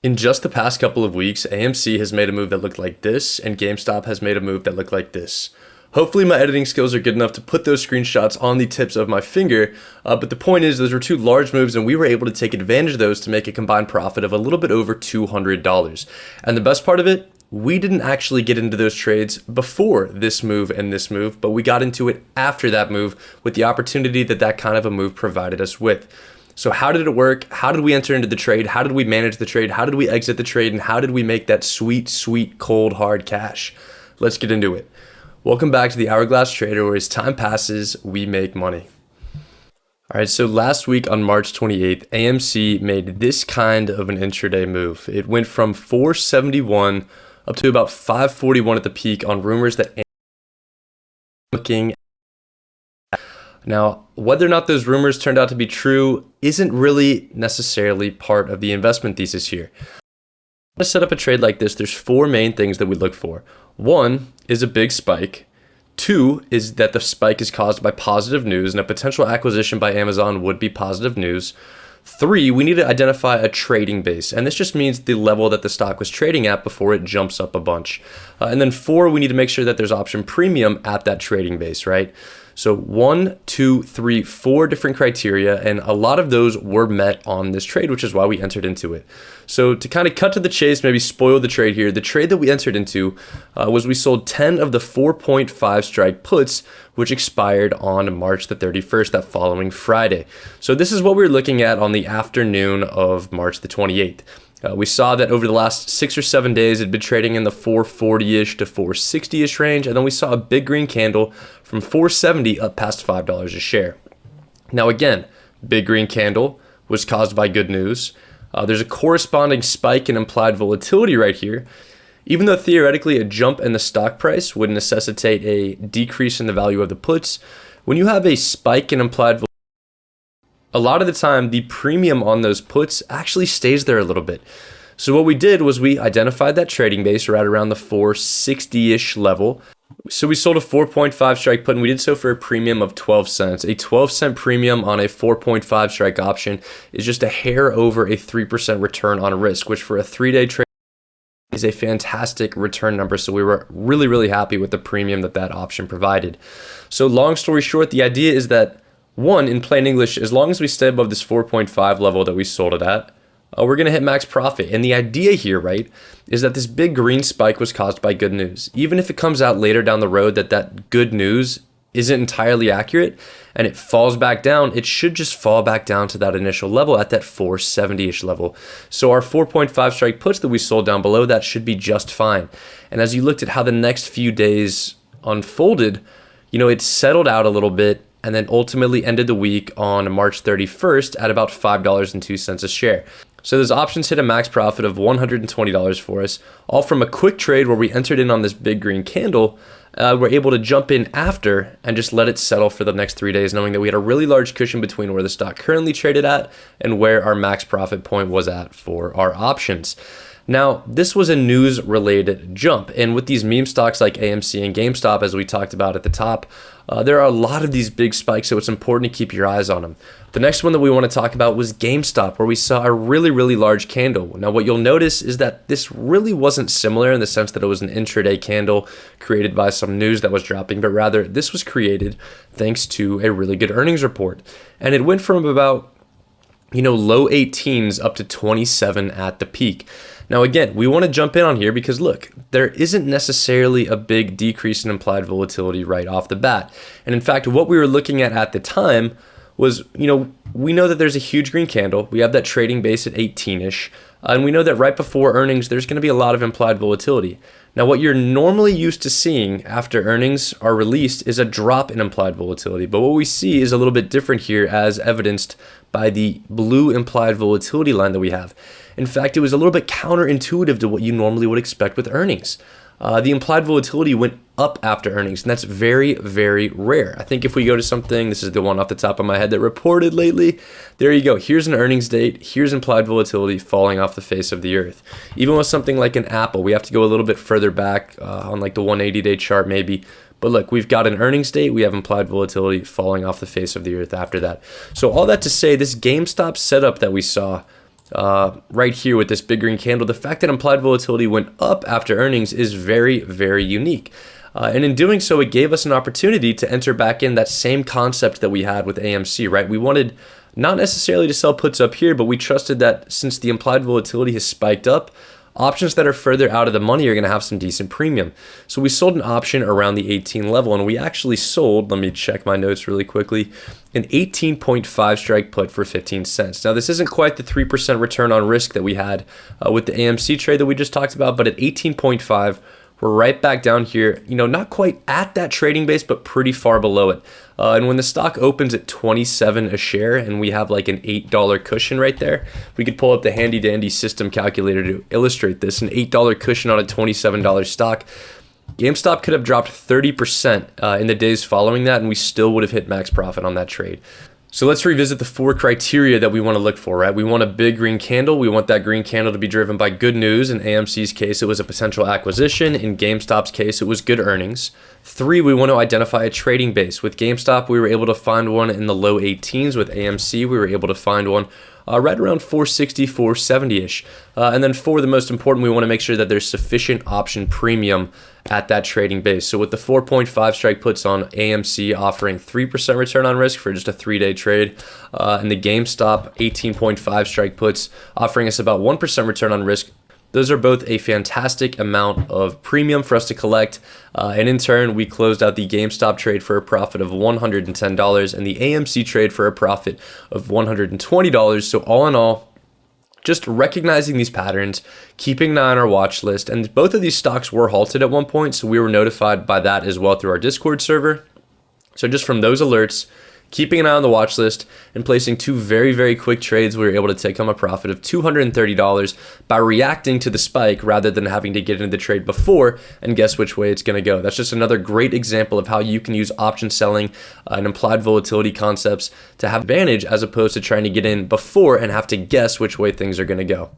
In just the past couple of weeks, AMC has made a move that looked like this, and Gamestop has made a move that looked like this. Hopefully my editing skills are good enough to put those screenshots on the tips of my finger, but the point is those were two large moves and we were able to take advantage of those to make a combined profit of a little bit over $200. And the best part of it, we didn't actually get into those trades before this move and this move, but we got into it after that move with the opportunity that that kind of a move provided us with. So how did it work? How did we enter into the trade? How did we manage the trade? How did we exit the trade? And how did we make that sweet, sweet, cold, hard cash? Let's get into it. Welcome back to the Hourglass Trader, where as time passes, we make money. All right, so last week on March 28th, AMC made this kind of an intraday move. It went from 471 up to about 541 at the peak on rumors that looking. Now, whether or not those rumors turned out to be true isn't really necessarily part of the investment thesis here. To set up a trade like this, there's four main things that we look for. One is a big spike. Two is that the spike is caused by positive news, and a potential acquisition by Amazon would be positive news. Three, we need to identify a trading base, and this just means the level that the stock was trading at before it jumps up a bunch. And then four, we need to make sure that there's option premium at that trading base, right? So 1, 2, 3, 4 different criteria, and a lot of those were met on this trade, which is why we entered into it. So to kind of cut to the chase, maybe spoil the trade here, the trade that we entered into was we sold 10 of the 4.5 strike puts, which expired on March the 31st, that following Friday. So this is what we were looking at on the afternoon of March the 28th. We saw that over the last 6 or 7 days, it had been trading in the 440-ish to 460-ish range, and then we saw a big green candle from 470 up past $5 a share. Now again, big green candle was caused by good news. There's a corresponding spike in implied volatility right here. Even though theoretically a jump in the stock price would necessitate a decrease in the value of the puts, when you have a spike in implied volatility, a lot of the time, the premium on those puts actually stays there a little bit. So what we did was we identified that trading base right around the 460-ish level. So we sold a 4.5 strike put, and we did so for a premium of 12 cents. A 12-cent premium on a 4.5 strike option is just a hair over a 3% return on risk, which for a 3-day trade is a fantastic return number. So we were really, really happy with the premium that that option provided. So long story short, the idea is that one, in plain English, as long as we stay above this 4.5 level that we sold it at, we're going to hit max profit. And the idea here, right, is that this big green spike was caused by good news. Even if it comes out later down the road that that good news isn't entirely accurate and it falls back down, it should just fall back down to that initial level at that 470-ish level. So our 4.5 strike puts that we sold down below that should be just fine. And as you looked at how the next few days unfolded, it settled out a little bit, and then ultimately ended the week on March 31st at about $5.02 a share. So those options hit a max profit of $120 for us, all from a quick trade where we entered in on this big green candle. We're able to jump in after and just let it settle for the next 3 days, knowing that we had a really large cushion between where the stock currently traded at and where our max profit point was at for our options. Now, this was a news-related jump, and with these meme stocks like AMC and GameStop, as we talked about at the top, there are a lot of these big spikes, so it's important to keep your eyes on them. The next one that we want to talk about was GameStop, where we saw a really, really large candle. Now, what you'll notice is that this really wasn't similar in the sense that it was an intraday candle created by some news that was dropping, but rather this was created thanks to a really good earnings report. And it went from about low 18s up to 27 at the peak. Now again, we want to jump in on here because look, there isn't necessarily a big decrease in implied volatility right off the bat. And in fact, what we were looking at the time was, we know that there's a huge green candle. We have that trading base at 18-ish. And we know that right before earnings, there's going to be a lot of implied volatility. Now, what you're normally used to seeing after earnings are released is a drop in implied volatility. But what we see is a little bit different here, as evidenced by the blue implied volatility line that we have. In fact, it was a little bit counterintuitive to what you normally would expect with earnings. The implied volatility went up after earnings, and that's very, very rare. I think if we go to something, this is the one off the top of my head that reported lately, there you go. Here's an earnings date. Here's implied volatility falling off the face of the earth. Even with something like an Apple, we have to go a little bit further back on like the 180-day chart maybe. But look, we've got an earnings date. We have implied volatility falling off the face of the earth after that. So all that to say, this GameStop setup that we saw right here with this big green candle, the fact that implied volatility went up after earnings is very, very unique. And in doing so, it gave us an opportunity to enter back in that same concept that we had with AMC, right? We wanted not necessarily to sell puts up here, but we trusted that since the implied volatility has spiked up, options that are further out of the money are going to have some decent premium. So we sold an option around the 18 level, and we actually sold, let me check my notes really quickly, an 18.5 strike put for 15 cents. Now, this isn't quite the 3% return on risk that we had with the AMC trade that we just talked about, but at 18.5, we're right back down here, not quite at that trading base, but pretty far below it. And when the stock opens at 27 a share and we have like an $8 cushion right there, we could pull up the handy dandy system calculator to illustrate this. An $8 cushion on a $27 stock. GameStop could have dropped 30% in the days following that, and we still would have hit max profit on that trade. So let's revisit the 4 criteria that we want to look for, right? We want a big green candle. We want that green candle to be driven by good news. In AMC's case, it was a potential acquisition. In GameStop's case, it was good earnings. 3, we want to identify a trading base. With GameStop, we were able to find one in the low 18s. With AMC, we were able to find one right around 460, 470-ish. And then 4, the most important, we want to make sure that there's sufficient option premium at that trading base. So with the 4.5 strike puts on AMC offering 3% return on risk for just a 3-day trade, and the GameStop 18.5 strike puts offering us about 1% return on risk, those are both a fantastic amount of premium for us to collect. And in turn, we closed out the GameStop trade for a profit of $110 and the AMC trade for a profit of $120. So all in all, just recognizing these patterns, keeping an eye on our watch list, and both of these stocks were halted at one point, so we were notified by that as well through our Discord server. So just from those alerts, keeping an eye on the watch list, and placing 2 very, very quick trades, we were able to take home a profit of $230 by reacting to the spike rather than having to get into the trade before and guess which way it's going to go. That's just another great example of how you can use option selling and implied volatility concepts to have advantage as opposed to trying to get in before and have to guess which way things are going to go.